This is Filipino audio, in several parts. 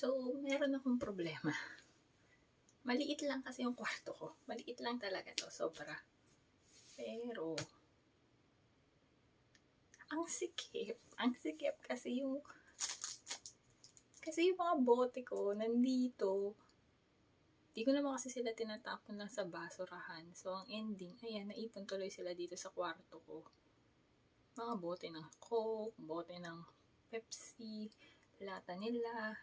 So, meron akong problema. Maliit lang kasi yung kwarto ko. Maliit lang talaga to, sobra. Pero, ang sikip kasi yung mga bote ko nandito. Di ko naman kasi sila tinatapon lang sa basurahan. So, ang ending, ayan, naipon tuloy sila dito sa kwarto ko. Mga bote ng Coke, bote ng Pepsi, lata nila,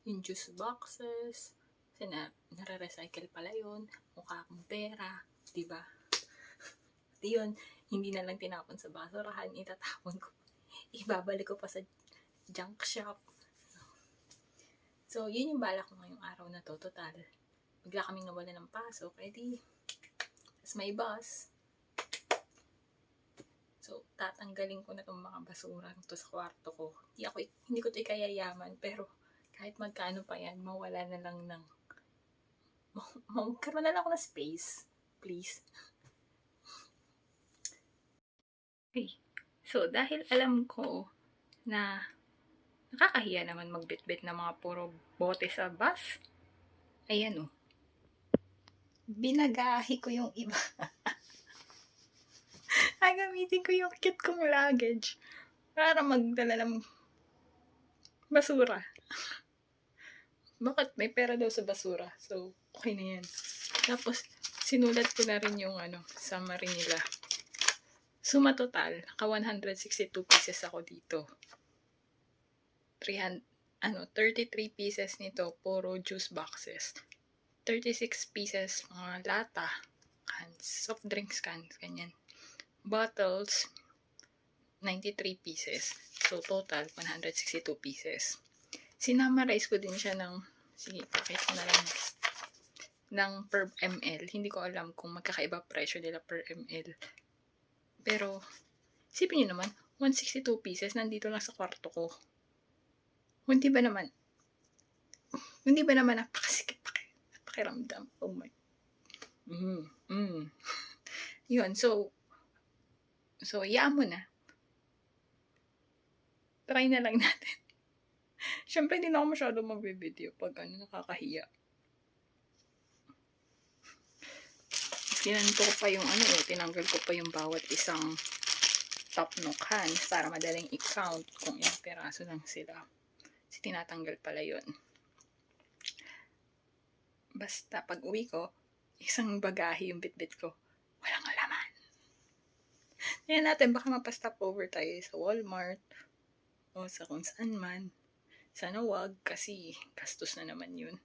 yung juice boxes, kasi nare-recycle pala yun, mukha akong pera, diba? At yun, hindi na lang tinapon sa basurahan, itatapon ko, ibabalik ko pa sa junk shop. So, yun yung bala ko ngayong araw na to, total. Bigla kaming nawala ng pasok, edi, tas may bus. So, tatanggalin ko na tong mga basura to sa kwarto ko. Hindi ko to ikayayaman, pero kahit magkano pa yan, mawala na lang ng magkaroon na lang ako ng space. Please. Okay. So, dahil alam ko na nakakahiya naman magbitbit ng mga puro bote sa bus, ayan o. Binagahi ko yung iba. Ay, gamitin ko yung cute kong luggage para magdala ng basura. Bakit? May pera daw sa basura. So, okay na yan. Tapos, sinulat ko na rin yung summary nila. Suma total, 162 pieces ako dito. 33 pieces nito, puro juice boxes. 36 pieces, mga lata, cans, soft drinks cans, ganyan. Bottles, 93 pieces. So, total, 162 pieces. Sinamarize ko din siya ng, sige, pakita na lang, ng per ml. Hindi ko alam kung magkakaiba presyo nila per ml. Pero, isipin nyo naman, 162 pieces, nandito lang sa kwarto ko. Hindi ba naman napakasikip, napakiramdam. Oh my. Yun, so, iyaan mo na. Try na lang natin. Siyempre, hindi na ako masyado mag-video pag nakakahiya. Tinanto ko pa yung tinanggal ko pa yung bawat isang top no cans para madaling i-count kung ilang peraso lang sila. Kasi tinatanggal pala yun. Basta pag uwi ko, isang bagahe yung bitbit ko. Walang laman. Tingnan natin, baka mapastop over tayo sa Walmart o sa kung saan man. Sana wag kasi gastos na naman yun.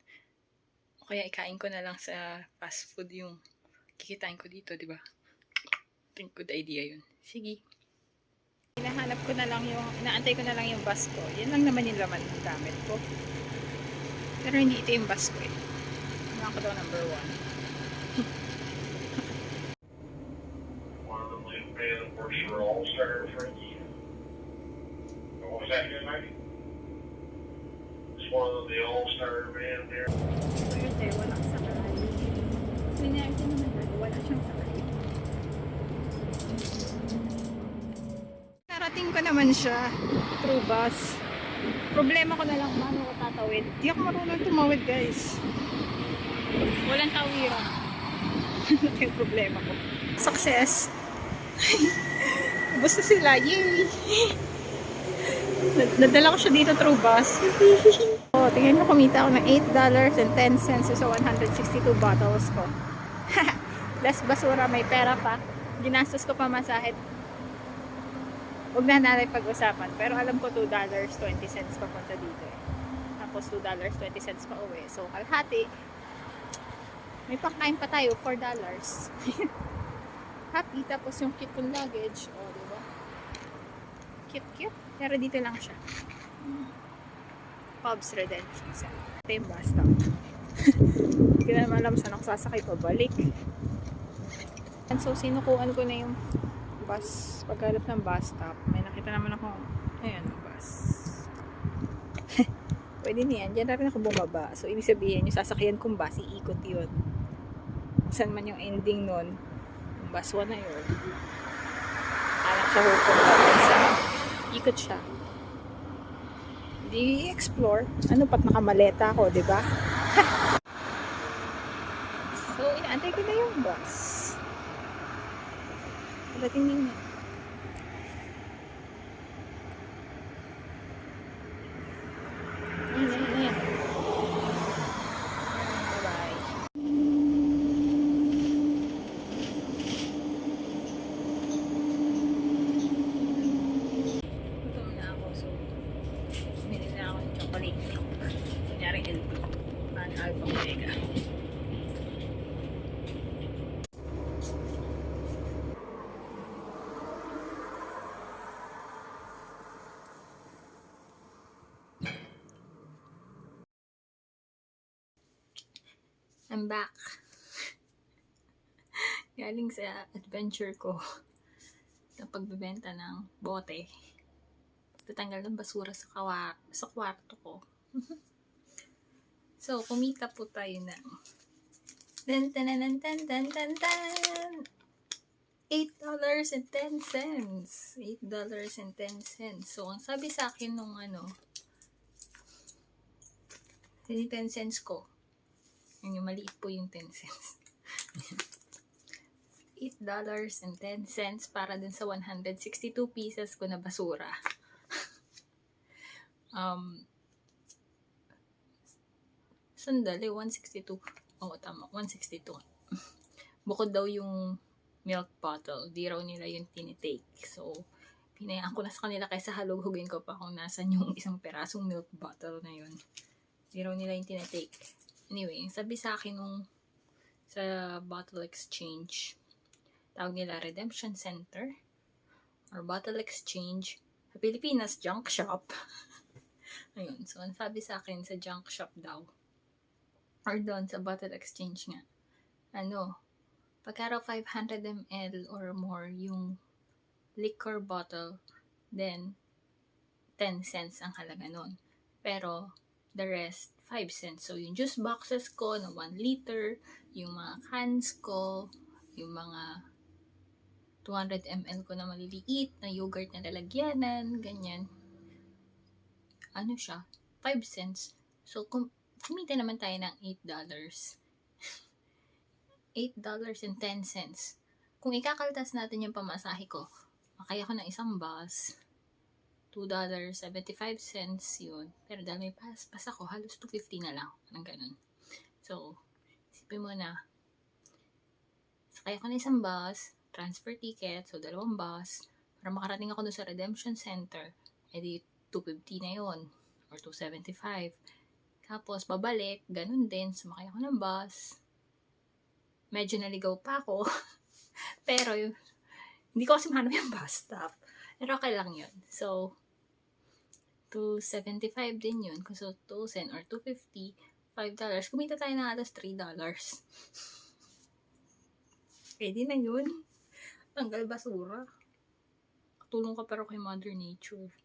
O kaya ikain ko na lang sa fast food yung kikitain ko dito, di ba? Think good idea yun. Sige. Inaantay ko na lang yung bus ko. Yan lang naman yung laman ng gamit ko. Pero hindi ito yung bus ko eh. Kailangan ko daw number 1. One of them little band, of course, for All-Star Friends. What was that again, Mike? It's one of the All-Star band there. Kasi walang sakay. Sinerte naman na wala siyang sakay. Narating ko naman siya through bus. Problema ko na lang paano ko tatawid. Di ako marunong tumawid, guys. Walang tawiran. Ito yung problema ko. Success! Basta sila, yay! Nadala ko siya dito through bus. Oh, tingnan mo, kumita ako ng $8.10 sa 162 bottles ko. Less basura, may pera pa. Ginastos ko pa masahit. Huwag na natin pag-usapan. Pero alam ko $2.20 papunta dito eh. Tapos $2.20 pa uwi. So, kalahati. May pangkain pa tayo, $4. Happy. Tapos yung cute kong luggage. O, diba? Cute. Pero dito lang siya. Pubs Redemption Center. Ito yung bus stop. Hindi ko naman alam saan ako sasakay pabalik. And so, sinukuhan ko na yung bus. Pagkalap ng bus stop, may nakita naman ako. Ayan, bus. Pwede niyan. Diyan na rin ako bumaba. So, ibig sabihin, yung sasakyan kong bus, iikot yun. Saan man yung ending nun, yung bus 1 na yun. Alam siya hukom sa ikot siya. Di explore. Ano pat nakamaleta ako, di ba? So, inaantay ko na yung bus. Parating din na. Ayan. Bye-bye. Gutom na ako, so bumili na ako ng chocolate milk. Kunyari LB. Alpha Omega. I'm back. Galing sa adventure ko na pagbebenta ng bote. Tatanggal ng basura sa kwarto ko. So, kumita po tayo ng $8.10. $8.10. So, ang sabi sa akin nung 10 cents ko. Yung maliit po yung 10 cents. $8.10 para dun sa 162 pieces ko na basura. Sandali, 162. Oo, tama, 162. Bukod daw yung milk bottle, di raw nila yung tinitake. So, pinayaan ko na sa kanila kaysa halughugin ko pa kung nasan yung isang perasong milk bottle na yun. Di raw nila yung tinitake. Anyway, sabi sa akin nung sa bottle exchange, tawag nila Redemption Center or Bottle Exchange sa Pilipinas, junk shop. Ayun, so ang sabi sa akin sa junk shop daw or doon sa bottle exchange nga, pagka raw 500 ml or more yung liquor bottle, then 10 cents ang halaga nun. Pero the rest 5 cents. So, yung juice boxes ko na 1 liter, yung mga cans ko, yung mga 200 ml ko na maliliit, na yogurt na lalagyanan, ganyan. 5 cents. So, kumita naman tayo ng $8. $8.10. Kung ikakaltas natin yung pamasahe ko, makaya ko ng isang bus, $2.75 yun. Pero dahil may pas ako, halos $2.50 na lang. Anong ganun. So, isipin mo na, sakay ako ng isang bus, transfer ticket, so 2 bus, para makarating ako doon sa Redemption Center, edi $2.50 na yun, or $2.75. Tapos, babalik, ganun din, sumakay ako ng bus. Medyo naligaw pa ako. Pero, hindi ko kasi mahanap yung bus stop. Pero okay lang yun. So, $2.75 din yun. So, 2 or $2.50, $5. Kumita tayo ng alas $3. Pwede na yun. Tanggal basura. Tulong ka pero kay Mother Nature.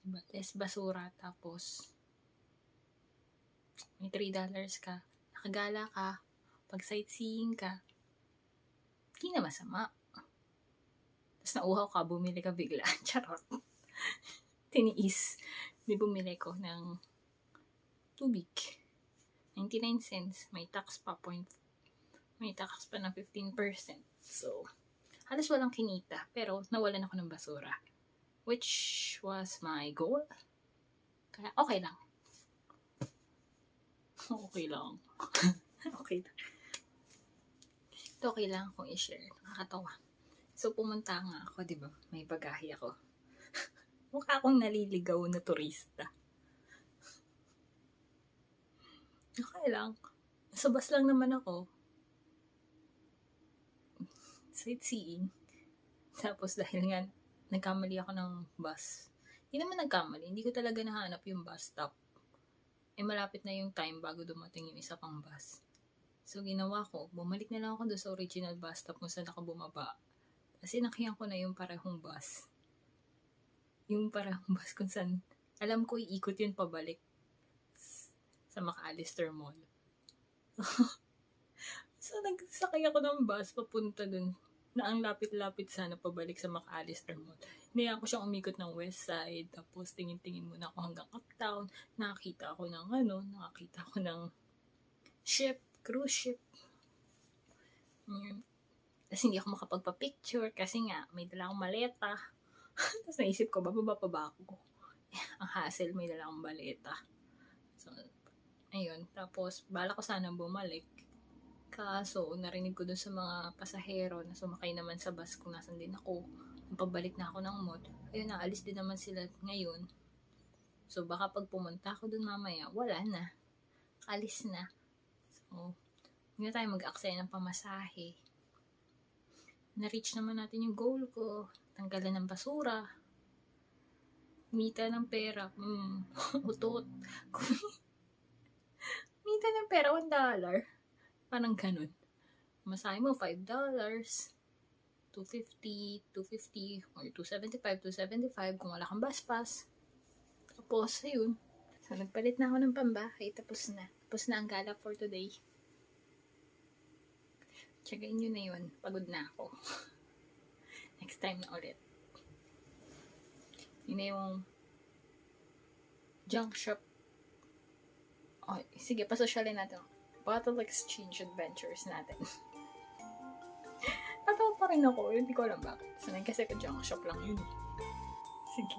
Diba? Less basura. Tapos, may $3 ka. Nakagala ka. Pag sightseeing ka. Hindi na masama. Tapos nauhaw ka, bumili ka bigla. Charot. Tiniis. Di bumili ko ng tubig. 99 cents. May tax pa ng 15%. So, halos walang kinita. Pero, nawalan ako ng basura. Which was my goal. Kaya, okay lang. Okay lang. Okay lang. Ito okay lang kung i-share. Nakakatawa. So, pumunta nga ako, di ba? May bagahe ako. Mukha akong naliligaw na turista. Okay lang. Sa bus lang naman ako. Sightseeing. Tapos dahil nga, nagkamali ako ng bus. Hindi naman nagkamali. Hindi ko talaga nahanap yung bus stop. Malapit na yung time bago dumating yung isa pang bus. So, ginawa ko, bumalik na lang ako doon sa original bus stop kung saan ako bumaba. Kasi nakiyang ko na yung parehong bus. Yung parehong bus kung saan, alam ko iikot yun pabalik sa McAllister Mall. So, nagsakay ako ng bus papunta dun na ang lapit-lapit sana pabalik sa McAllister Mall. Hinayaan ko siyang umikot ng West Side, tapos tingin-tingin muna ako hanggang Uptown. Nakakita ako ng ship, cruise ship. Yun. Tapos hindi ako makapagpa-picture kasi nga may dala akong maleta. Tapos naisip ko, bababa pa ba ako? Ang hassle, may dala akong maleta. So, ayun. Tapos, bala ko sanang bumalik. Kaso, narinig ko dun sa mga pasahero na sumakay naman sa bus kung nasan din ako. Nung pabalik na ako ng mod. Ayun, naalis din naman sila ngayon. So, baka pag pumunta ako dun mamaya, wala na. Alis na. So, hindi na tayo mag-aksaya ng pamasahe. Na-reach naman natin yung goal ko. Tanggalan ng basura. Mita ng pera. Utot. Mita ng pera, $1. Parang ganun. Masahe mo, $5. $250, or $275 kung wala kang bus pass. Tapos, ayun. So, nagpalit na ako ng pambahay. Tapos na ang gala for today. Tsagain nyo na yun. Pagod na ako. Next time na ulit. Yun na yung junk shop. Oh, sige, pasosyalin natin. Bottle exchange adventures natin. Natawa pa rin ako. Hindi ko alam bakit. Sanay kasi ko junk shop lang yun. Sige.